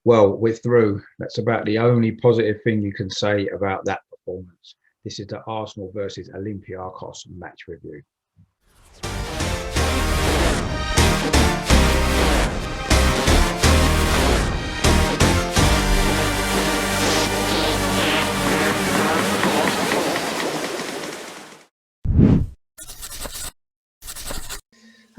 Well, we're through. That's about the only positive thing you can say about that performance. This is the Arsenal versus Olympiacos match review.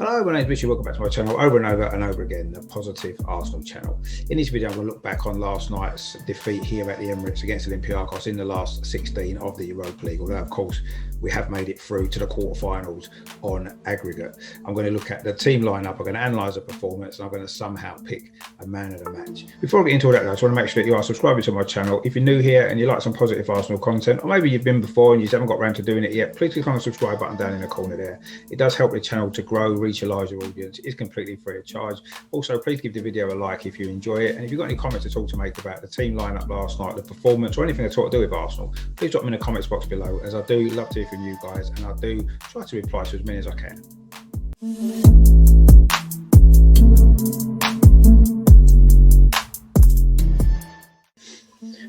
Hello, my name is Richard. Welcome back to my channel. Over and over again, the Positive Arsenal channel. In this video, I'm going to look back on last night's defeat here at the Emirates against Olympiacos in the last 16 of the Europa League. Although, of course, we have made it through to the quarterfinals on aggregate. I'm going to look at the team lineup. I'm going to analyse the performance, and I'm going to somehow pick a man of the match. Before I get into all that, I just want to make sure that you are subscribing to my channel. If you're new here and you like some positive Arsenal content, or maybe you've been before and you haven't got around to doing it yet, please click on the subscribe button down in the corner there. It does help the channel to grow, reach a larger audience. It's completely free of charge. Also, please give the video a like if you enjoy it, and if you've got any comments at all to make about the team lineup last night, the performance, or anything at all to do with Arsenal, please drop them in the comments box below, as I do love to hear from you guys, and I do try to reply to as many as I can.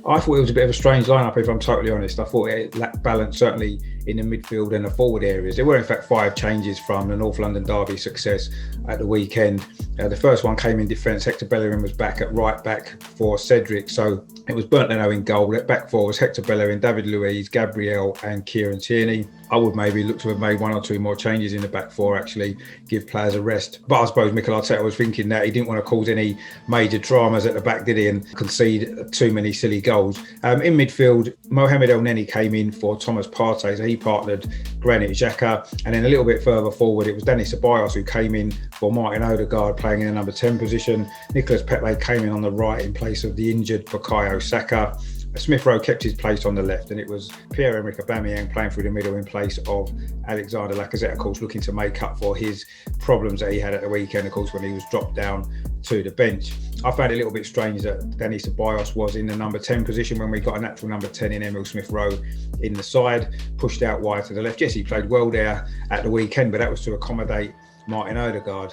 I thought it was a bit of a strange lineup, if I'm totally honest. I thought it lacked balance, certainly in the midfield and the forward areas. There were, in fact, 5 changes from the North London derby success at the weekend. The first one came in defence. Hector Bellerin was back at right back for Cedric. So it was Bernd Leno in goal. At back 4 was Hector Bellerin, David Luiz, Gabriel and Kieran Tierney. I would maybe look to have made 1 or 2 more changes in the back 4, actually, give players a rest. But I suppose Mikel Arteta was thinking that he didn't want to cause any major dramas at the back, did he, and concede too many silly goals. In midfield, Mohamed Elneny came in for Thomas Partey, so he partnered Granit Xhaka. And then a little bit further forward, it was Dani Ceballos who came in for Martin Odegaard, playing in the number 10 position. Nicolas Pepe came in on the right in place of the injured Bukayo Saka. Smith Rowe kept his place on the left, and it was Pierre-Emerick Aubameyang playing through the middle in place of Alexander Lacazette, of course, looking to make up for his problems that he had at the weekend, of course, when he was dropped down to the bench. I found it a little bit strange that Dani Ceballos was in the number 10 position when we got a natural number 10 in Emile Smith Rowe in the side, pushed out wide to the left. Yes, he played well there at the weekend, but that was to accommodate Martin Odegaard.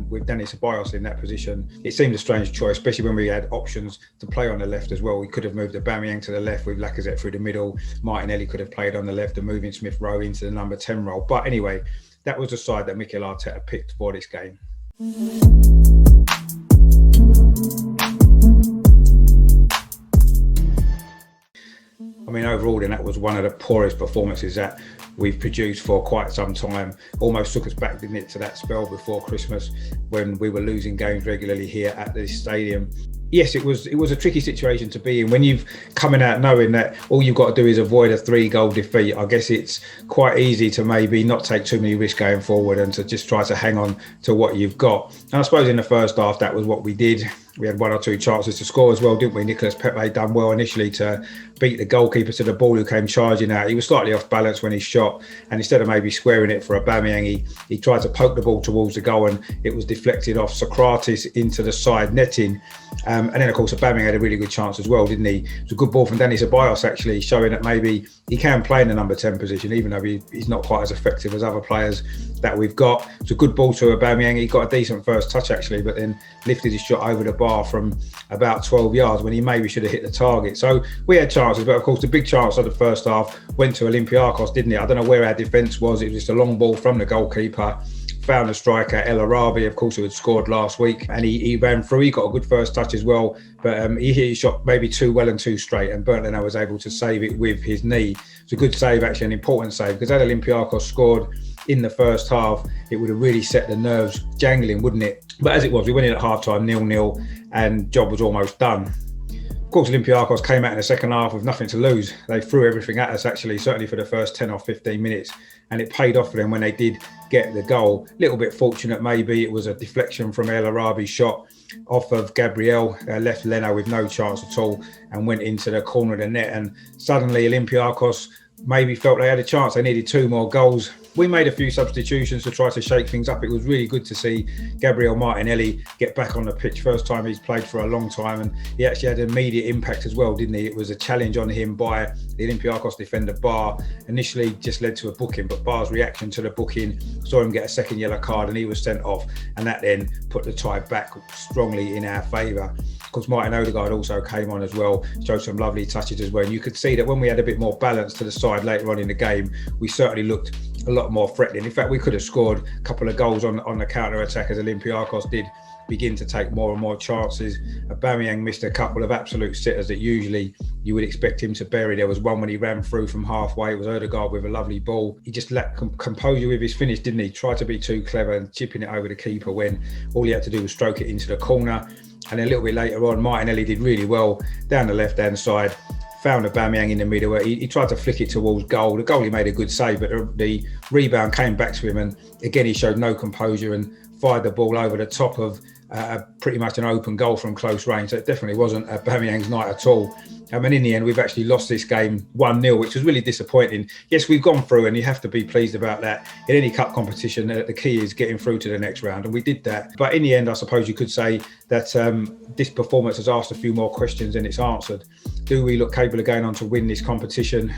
With Dani Ceballos in that position, it seemed a strange choice, especially when we had options to play on the left as well. We could have moved Aubameyang to the left with Lacazette through the middle. Martinelli could have played on the left and moving Smith Rowe into the number 10 role. But anyway, that was the side that Mikel Arteta picked for this game. I mean, overall, then that was one of the poorest performances that we've produced for quite some time. Almost took us back, didn't it, to that spell before Christmas when we were losing games regularly here at this stadium. Yes, it was a tricky situation to be in when you've coming out knowing that all you've got to do is avoid a 3-goal defeat. I guess it's quite easy to maybe not take too many risks going forward and to just try to hang on to what you've got. And I suppose in the first half, that was what we did. We had 1 or 2 chances to score as well, didn't we? Nicolas Pepe done well initially to beat the goalkeeper to the ball who came charging out. He was slightly off balance when he shot, and instead of maybe squaring it for Aubameyang, he tried to poke the ball towards the goal, and it was deflected off Socrates into the side netting. And then, of course, Aubameyang had a really good chance as well, didn't he? It was a good ball from Dani Ceballos, actually, showing that maybe he can play in the number 10 position, even though he's not quite as effective as other players that we've got. It's a good ball to Aubameyang. He got a decent first touch, actually, but then lifted his shot over the bar from about 12 yards when he maybe should have hit the target. So we had chances, but of course the big chance of the first half went to Olympiacos, didn't it? I don't know where our defence was. It was just a long ball from the goalkeeper, found the striker El Arabi, of course, who had scored last week, and he ran through. He got a good first touch as well, but he hit his shot maybe too well and too straight, and Bernd Leno was able to save it with his knee. It's a good save, actually, an important save, because had Olympiacos scored in the first half, it would have really set the nerves jangling, wouldn't it? But as it was, we went in at half-time 0-0, and job was almost done. Of course, Olympiacos came out in the second half with nothing to lose. They threw everything at us, actually, certainly for the first 10 or 15 minutes, and it paid off for them when they did get the goal. A little bit fortunate, maybe. It was a deflection from El Arabi's shot off of Gabriel, left Leno with no chance at all, and went into the corner of the net. And suddenly Olympiacos maybe felt they had a chance. They needed 2 more goals. We made a few substitutions to try to shake things up. It was really good to see Gabriel Martinelli get back on the pitch. First time he's played for a long time, and he actually had an immediate impact as well, didn't he? It was a challenge on him by the Olympiacos defender Bar. Initially just led to a booking, but Bar's reaction to the booking saw him get a second yellow card and he was sent off, and that then put the tie back strongly in our favour. Of course, Martin Odegaard also came on as well, showed some lovely touches as well. And you could see that when we had a bit more balance to the side later on in the game, we certainly looked a lot more threatening. In fact, we could have scored a couple of goals on the counter-attack as Olympiacos did begin to take more and more chances. Aubameyang missed a couple of absolute sitters that usually you would expect him to bury. There was one when he ran through from halfway. It was Odegaard with a lovely ball. He just lacked composure with his finish, didn't he? Tried to be too clever and chipping it over the keeper when all he had to do was stroke it into the corner. And then a little bit later on, Martinelli did really well down the left-hand side, found Aubameyang in the middle where he tried to flick it towards goal. The goalie made a good save, but the rebound came back to him, and again he showed no composure and fired the ball over the top of pretty much an open goal from close range. So it definitely wasn't Aubameyang's night at all. And in the end, we've actually lost this game 1-0, which was really disappointing. Yes, we've gone through, and you have to be pleased about that. In any cup competition, the key is getting through to the next round, and we did that. But in the end, I suppose you could say that this performance has asked a few more questions than it's answered. Do we look capable of going on to win this competition?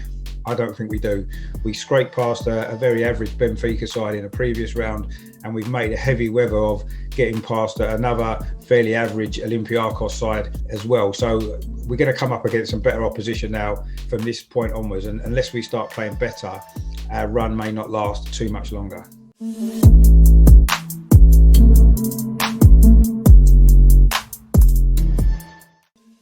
I don't think we do. We scraped past a very average Benfica side in a previous round, and we've made a heavy weather of getting past another fairly average Olympiacos side as well. So we're going to come up against some better opposition now from this point onwards, and unless we start playing better, our run may not last too much longer.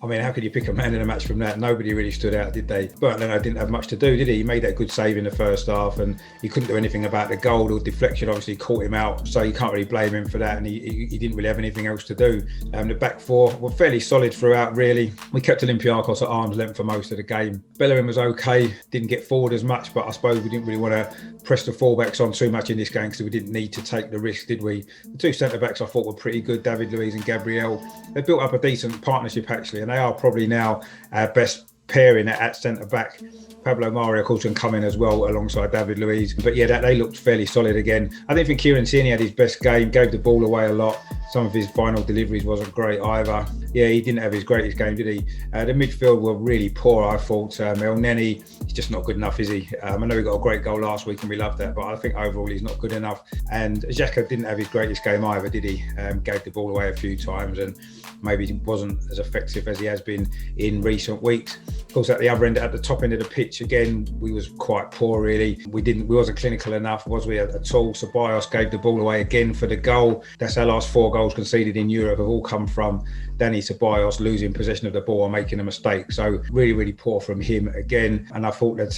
I mean, how could you pick a man in a match from that? Nobody really stood out, did they? But Leno didn't have much to do, did he? He made that good save in the first half, and he couldn't do anything about the goal. Or deflection obviously caught him out, so you can't really blame him for that, and he didn't really have anything else to do. The back four were fairly solid throughout, really. We kept Olympiacos at arm's length for most of the game. Bellerin was okay, didn't get forward as much, but I suppose we didn't really want to press the fullbacks on too much in this game because we didn't need to take the risk, did we? The two centre-backs I thought were pretty good, David Luiz and Gabriel. They built up a decent partnership, actually, and they are probably now our best pairing at centre-back. Pablo Mari, of course, can come in as well alongside David Luiz. But yeah, they looked fairly solid again. I didn't think Kieran Tierney had his best game, gave the ball away a lot. Some of his final deliveries wasn't great either. Yeah, he didn't have his greatest game, did he? The midfield were really poor, I thought. El Neni, he's just not good enough, is he? I know he got a great goal last week and we loved that, but I think overall he's not good enough. And Xhaka didn't have his greatest game either, did he? Gave the ball away a few times and maybe wasn't as effective as he has been in recent weeks. Of course, at the other end, at the top end of the pitch, again, we was quite poor, really. We wasn't clinical enough, was we, at all? Ceballos gave the ball away again for the goal. That's our last 4 goals conceded in Europe have all come from Dani Ceballos losing possession of the ball and making a mistake. So really, really poor from him again. And I thought that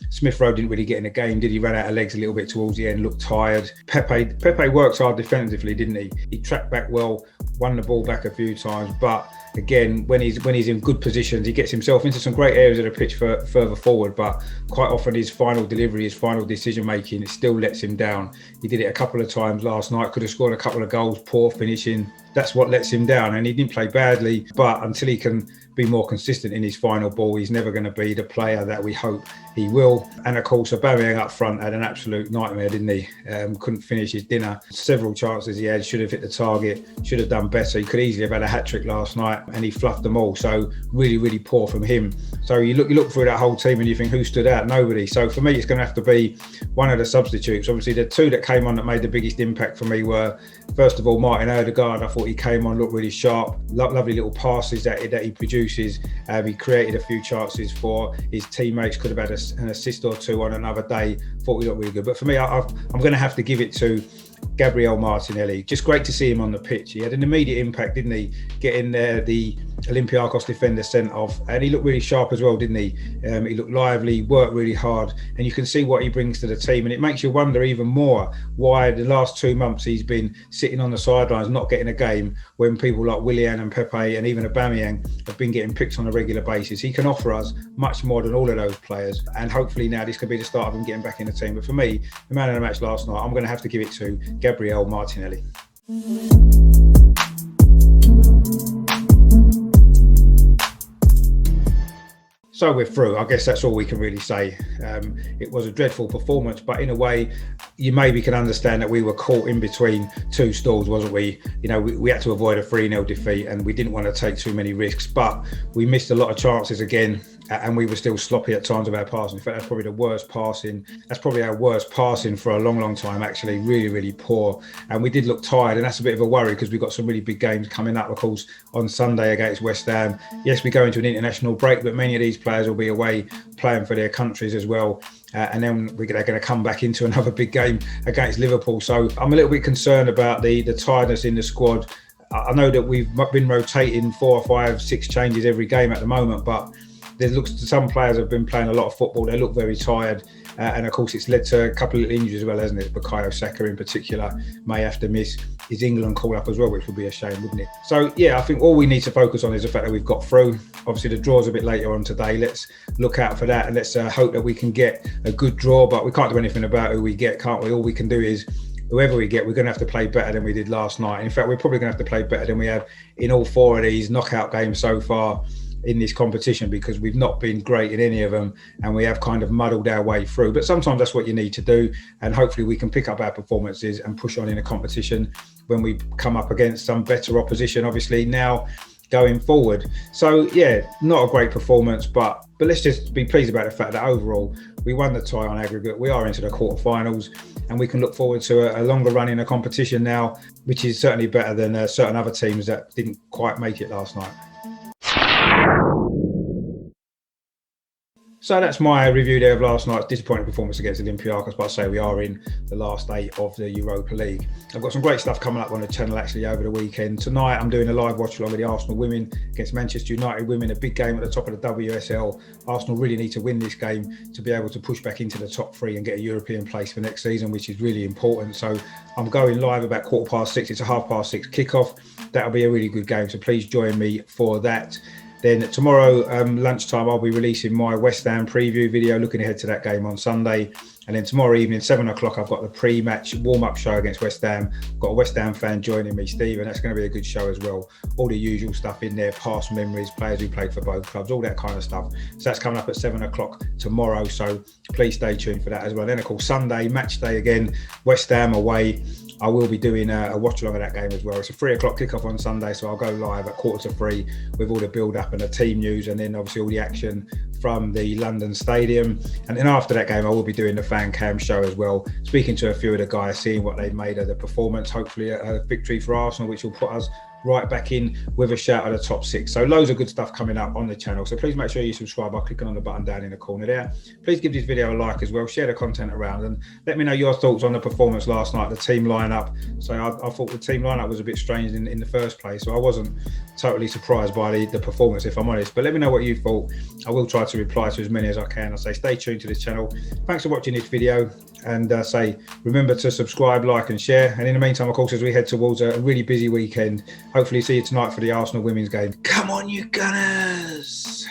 Smith Rowe didn't really get in the game, did he? Ran out of legs a little bit towards the end, looked tired. Pepe works hard defensively, didn't he? He tracked back well, won the ball back a few times, but again, when he's in good positions, he gets himself into some great areas of the pitch further forward, but quite often his final delivery, his final decision making, it still lets him down. He did it a couple of times last night, could have scored a couple of goals, poor finishing. That's what lets him down, and he didn't play badly, but until he can be more consistent in his final ball, he's never going to be the player that we hope he will. And of course, Aubameyang up front had an absolute nightmare, didn't he? Couldn't finish his dinner. Several chances he had, should have hit the target, should have done better. He could easily have had a hat-trick last night, and he fluffed them all. So really, really poor from him. So you look through that whole team and you think, who stood out? Nobody. So for me, it's going to have to be one of the substitutes. Obviously, the two that came on that made the biggest impact for me were, first of all, Martin Odegaard. I thought he came on, looked really sharp, lovely little passes that he produces. He created a few chances for his teammates, could have had an assist or two on another day. Thought he looked really good. But for me, I'm going to have to give it to Gabriel Martinelli. Just great to see him on the pitch. He had an immediate impact, didn't he? Getting the Olympiacos defender sent off, and he looked really sharp as well, didn't he? He looked lively, worked really hard, and you can see what he brings to the team, and it makes you wonder even more why the last 2 months he's been sitting on the sidelines not getting a game when people like Willian and Pepe and even Aubameyang have been getting picked on a regular basis. He can offer us much more than all of those players, and hopefully now this could be the start of him getting back in the team. But for me, the man of the match last night, I'm going to have to give it to Gabriel Martinelli. So we're through. I guess that's all we can really say. It was a dreadful performance, but in a way, you maybe can understand that we were caught in between two stools, wasn't we? You know, we had to avoid a 3-0 defeat and we didn't want to take too many risks, but we missed a lot of chances again. and we were still sloppy at times with our passing. In fact, that's probably the worst passing. That's probably our worst passing for a long time, actually. Really, really poor. And we did look tired, and that's a bit of a worry because we've got some really big games coming up, of course, on Sunday against West Ham. Yes, we go into an international break, but many of these players will be away playing for their countries as well. And then they're going to come back into another big game against Liverpool. So I'm a little bit concerned about the tiredness in the squad. I know that we've been rotating 4 or 5, 6 changes every game at the moment, but there looks some players have been playing a lot of football. They look very tired, and of course it's led to a couple of injuries as well, hasn't it? Bukayo Saka in particular may have to miss his England call up as well, which would be a shame, wouldn't it? So yeah, I think all we need to focus on is the fact that we've got through. Obviously the draw's a bit later on today. Let's look out for that, and let's hope that we can get a good draw. But we can't do anything about who we get, can't we? All we can do is whoever we get, we're going to have to play better than we did last night. In fact, we're probably going to have to play better than we have in all 4 of these knockout games so far in this competition, because we've not been great in any of them and we have kind of muddled our way through. But sometimes that's what you need to do, and hopefully we can pick up our performances and push on in a competition when we come up against some better opposition, obviously, now going forward. So yeah, not a great performance, but let's just be pleased about the fact that overall we won the tie on aggregate. We are into the quarterfinals, and we can look forward to a longer run in a competition now, which is certainly better than certain other teams that didn't quite make it last night. So that's my review there of last night's disappointing performance against Olympiacos. But I say we are in the last 8 of the Europa League. I've got some great stuff coming up on the channel actually over the weekend. Tonight I'm doing a live watch along with the Arsenal women against Manchester United women, a big game at the top of the WSL. Arsenal really need to win this game to be able to push back into the top 3 and get a European place for next season, which is really important. So I'm going live about 6:15. It's a 6:30 kickoff. That'll be a really good game, so please join me for that. Then tomorrow lunchtime, I'll be releasing my West Ham preview video, looking ahead to that game on Sunday. And then tomorrow evening, 7 o'clock, I've got the pre-match warm-up show against West Ham. I've got a West Ham fan joining me, Steve, and that's going to be a good show as well. All the usual stuff in there, past memories, players who played for both clubs, all that kind of stuff. So that's coming up at 7 o'clock tomorrow, so please stay tuned for that as well. Then, of course, Sunday, match day again, West Ham away. I will be doing a watch along of that game as well. It's a 3 o'clock kickoff on Sunday, so I'll go live at 2:45 with all the build up and the team news, and then obviously all the action from the London Stadium. And then after that game, I will be doing the fan cam show as well, speaking to a few of the guys, seeing what they've made of the performance. Hopefully a victory for Arsenal, which will put us right back in with a shout at the top 6. So loads of good stuff coming up on the channel. So please make sure you subscribe by clicking on the button down in the corner there. Please give this video a like as well, share the content around, and let me know your thoughts on the performance last night, the team lineup. So I thought the team lineup was a bit strange in the first place, so I wasn't totally surprised by the performance, if I'm honest. But let me know what you thought. I will try to reply to as many as I can. I say stay tuned to this channel. Thanks for watching this video, and say remember to subscribe, like and share. And in the meantime, of course, as we head towards a really busy weekend, hopefully see you tonight for the Arsenal women's game. Come on, you Gunners!